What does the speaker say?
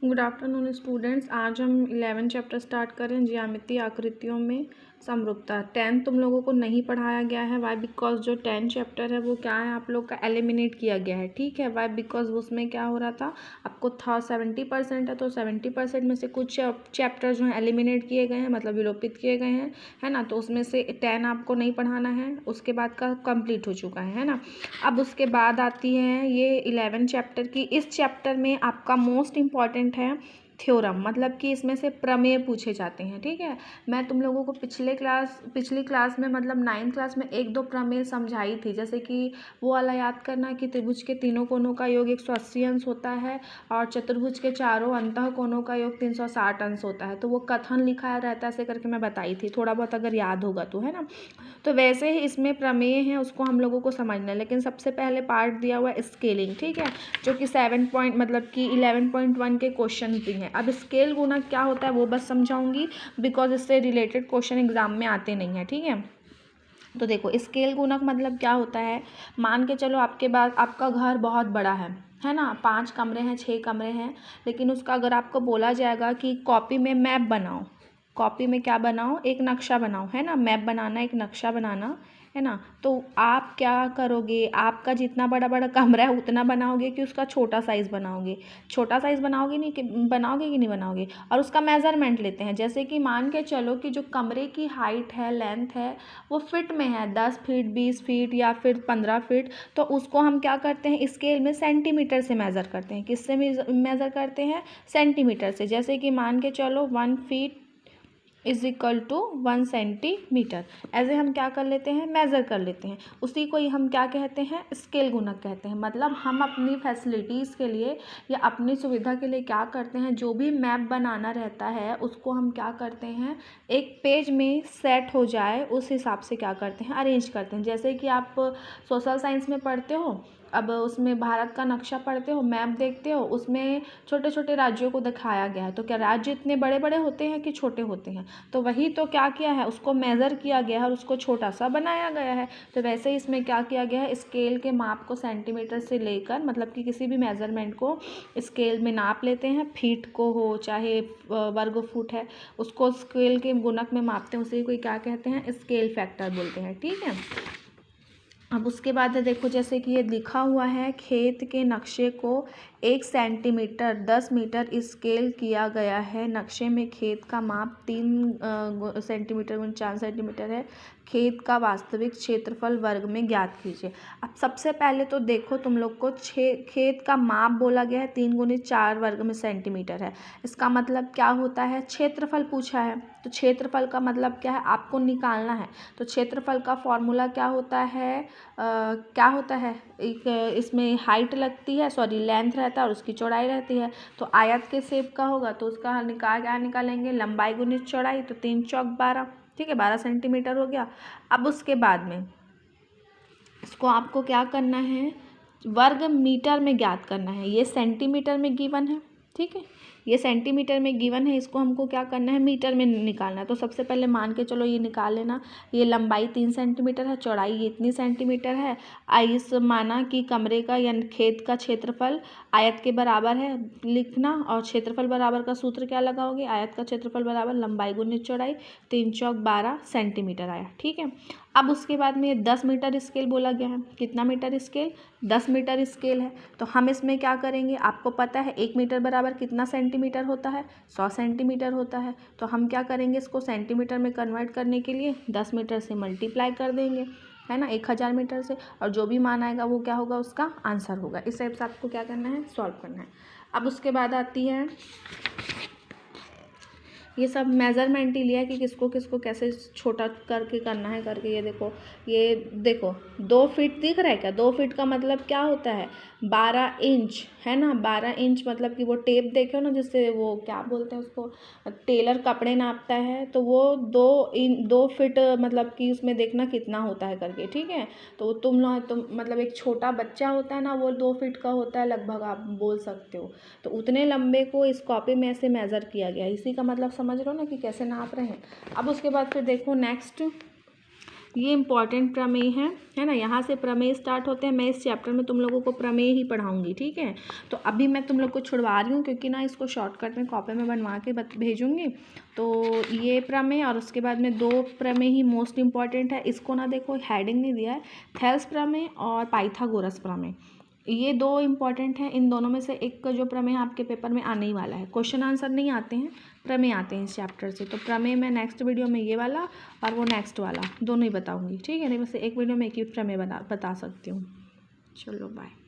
Good afternoon students. आज हम 11 chapter start करें, ज्यामितीय आकृतियों में समरूपता। 10 तुम लोगों को नहीं पढ़ाया गया है। वाई बिकॉज जो 10 चैप्टर है वो क्या है, आप लोग का एलिमिनेट किया गया है। ठीक है, वाई बिकॉज उसमें क्या हो रहा था, आपको था 70% है, तो 70% में से कुछ चैप्टर जो हैं एलिमिनेट किए गए हैं, मतलब विलोपित किए गए हैं, है ना। तो उसमें से 10 आपको नहीं पढ़ाना है, उसके बाद का कंप्लीट हो चुका है ना। अब उसके बाद आती है ये 11 चैप्टर की। इस चैप्टर में आपका मोस्ट इम्पॉर्टेंट है थ्योरम, मतलब कि इसमें से प्रमेय पूछे जाते हैं। ठीक है, मैं तुम लोगों को पिछली क्लास में मतलब 9th क्लास में 1-2 प्रमेय समझाई थी, जैसे कि वो वाला याद करना कि त्रिभुज के तीनों कोनों का योग 180 अंश होता है और चतुर्भुज के चारों अंतः कोनों का योग 360 अंश होता है। तो वो कथन लिखा रहता है, ऐसे करके मैं बताई थी, थोड़ा बहुत अगर याद होगा तो, है ना। तो वैसे ही इसमें प्रमेय है, उसको हम लोगों को समझना है। लेकिन सबसे पहले पार्ट दिया हुआ है स्केलिंग, ठीक है, जो कि 11.1 के क्वेश्चन भी हैं। अब स्केल गुणक क्या होता है वो बस समझाऊंगी, बिकॉज इससे रिलेटेड क्वेश्चन एग्जाम में आते नहीं हैं। ठीक है, तो देखो स्केल गुणक मतलब क्या होता है। मान के चलो आपके पास आपका घर बहुत बड़ा है ना, 5 कमरे हैं, 6 कमरे हैं, लेकिन उसका अगर आपको बोला जाएगा कि कॉपी में मैप बनाओ, कॉपी में क्या बनाओ, एक नक्शा बनाओ, है ना, मैप बनाना, एक नक्शा बनाना, है ना। तो आप क्या करोगे, आपका जितना बड़ा बड़ा कमरा है उतना बनाओगे कि उसका छोटा साइज़ बनाओगे, छोटा साइज़ बनाओगे नहीं कि बनाओगे कि नहीं बनाओगे। और उसका मेज़रमेंट लेते हैं, जैसे कि मान के चलो कि जो कमरे की हाइट है, लेंथ है, वो फिट में है, 10 फीट, 20 फीट या फिर 15 फीट, तो उसको हम क्या करते हैं स्केल में सेंटीमीटर से मेज़र करते हैं। किससे मेज़र करते हैं, सेंटीमीटर से। जैसे कि मान के चलो 1 feet is equal to 1 centimetre, ऐसे हम क्या कर लेते हैं, मेज़र कर लेते हैं। उसी को ही हम क्या कहते हैं, स्केल गुणक कहते हैं। मतलब हम अपनी फैसिलिटीज़ के लिए या अपनी सुविधा के लिए क्या करते हैं, जो भी मैप बनाना रहता है उसको हम क्या करते हैं, एक पेज में सेट हो जाए उस हिसाब से क्या करते हैं, अरेंज करते हैं। जैसे कि आप सोशल साइंस में पढ़ते हो, अब उसमें भारत का नक्शा पढ़ते हो, मैप देखते हो, उसमें छोटे छोटे राज्यों को दिखाया गया है। तो क्या राज्य इतने बड़े बड़े होते हैं कि छोटे होते हैं, तो वही तो क्या किया है, उसको मेज़र किया गया है और उसको छोटा सा बनाया गया है। तो वैसे ही इसमें क्या किया गया है, स्केल के माप को सेंटीमीटर से लेकर, मतलब कि किसी भी मेज़रमेंट को स्केल में नाप लेते हैं, फीट को हो चाहे वर्ग फुट है, उसको स्केल के गुणक में मापते हैं, उसी को क्या कहते हैं, स्केल फैक्टर बोलते हैं। ठीक है, अब उसके बाद है देखो, जैसे कि ये लिखा हुआ है, खेत के नक्शे को 1 सेंटीमीटर 10 मीटर स्केल किया गया है। नक्शे में खेत का माप 3 सेंटीमीटर × 4 सेंटीमीटर है। खेत का वास्तविक क्षेत्रफल वर्ग में ज्ञात कीजिए। अब सबसे पहले तो देखो, तुम लोग को खेत का माप बोला गया है, 3 × 4 वर्ग में सेंटीमीटर है। इसका मतलब क्या होता है, क्षेत्रफल पूछा है, तो क्षेत्रफल का मतलब क्या है, आपको निकालना है। तो क्षेत्रफल का फॉर्मूला क्या होता है, क्या होता है, एक इसमें हाइट लगती है, सॉरी लेंथ रहता है और उसकी चौड़ाई रहती है। तो आयत के शेप का होगा तो उसका क्या निकालेंगे, लंबाई गुणित चौड़ाई, तो 3 चौक 12, ठीक है, 12 सेंटीमीटर हो गया। अब उसके बाद में इसको आपको क्या करना है, वर्ग मीटर में ज्ञात करना है। ये सेंटीमीटर में गिवन है, ठीक है, ये सेंटीमीटर में गिवन है, इसको हमको क्या करना है, मीटर में निकालना है। तो सबसे पहले मान के चलो ये निकाल लेना, ये लंबाई 3 सेंटीमीटर है, चौड़ाई ये इतनी सेंटीमीटर है। इस माना कि कमरे का या खेत का क्षेत्रफल आयत के बराबर है, लिखना, और क्षेत्रफल बराबर का सूत्र क्या लगाओगे, आयत का क्षेत्रफल बराबर लंबाई गुणित चौड़ाई, 3 चौक 12 सेंटीमीटर आया। ठीक है, अब उसके बाद में ये 10 मीटर स्केल बोला गया है। कितना मीटर स्केल, 10 मीटर स्केल है। तो हम इसमें क्या करेंगे, आपको पता है 1 मीटर बराबर कितना सेंटीमीटर होता है, 100 सेंटीमीटर होता है। तो हम क्या करेंगे, इसको सेंटीमीटर में कन्वर्ट करने के लिए 10 मीटर से मल्टीप्लाई कर देंगे, है ना, 1000 मीटर से, और जो भी मान आएगा वो क्या होगा, उसका आंसर होगा। इस टाइप से आपको क्या करना है, सॉल्व करना है। अब उसके बाद आती है, ये सब मेज़रमेंट ही लिया है कि किसको किसको कैसे छोटा करके करना है करके। ये देखो 2 फीट दिख रहा है क्या, 2 फीट का मतलब क्या होता है, 12 इंच, है ना। 12 इंच मतलब कि वो टेप देखे हो ना, जिससे वो क्या बोलते हैं उसको, टेलर कपड़े नापता है, तो वो 2 फीट मतलब कि उसमें देखना कितना होता है करके। ठीक है, तो तुम मतलब एक छोटा बच्चा होता है ना, वो 2 फीट का होता है लगभग, आप बोल सकते हो। तो उतने लंबे को इस कॉपी में ऐसे मेज़र किया गया है, इसी का मतलब समझ रहे हो ना कि कैसे नाप रहे हैं। अब उसके बाद फिर देखो नेक्स्ट, ये इंपॉर्टेंट प्रमेय है ना। यहाँ से प्रमेय स्टार्ट होते हैं। मैं इस चैप्टर में तुम लोगों को प्रमेय ही पढ़ाऊंगी, ठीक है। तो अभी मैं तुम लोग को छुड़वा रही हूँ क्योंकि ना इसको शॉर्टकट में कॉपी में बनवा के भेजूंगी। तो ये प्रमेय और उसके बाद में 2 प्रमेय ही मोस्ट इंपॉर्टेंट है। इसको ना देखो, हेडिंग नहीं दिया है। थेल्स प्रमेय और पाइथागोरस प्रमेय, ये 2 इंपॉर्टेंट हैं। इन दोनों में से एक का जो प्रमेय आपके पेपर में आने ही वाला है। क्वेश्चन आंसर नहीं आते हैं, प्रमेय आते हैं इस चैप्टर से। तो प्रमेय मैं नेक्स्ट वीडियो में ये वाला और वो नेक्स्ट वाला दोनों ही बताऊंगी, ठीक है। नहीं, बस एक वीडियो में एक ही प्रमेय बता सकती हूँ। चलो बाय।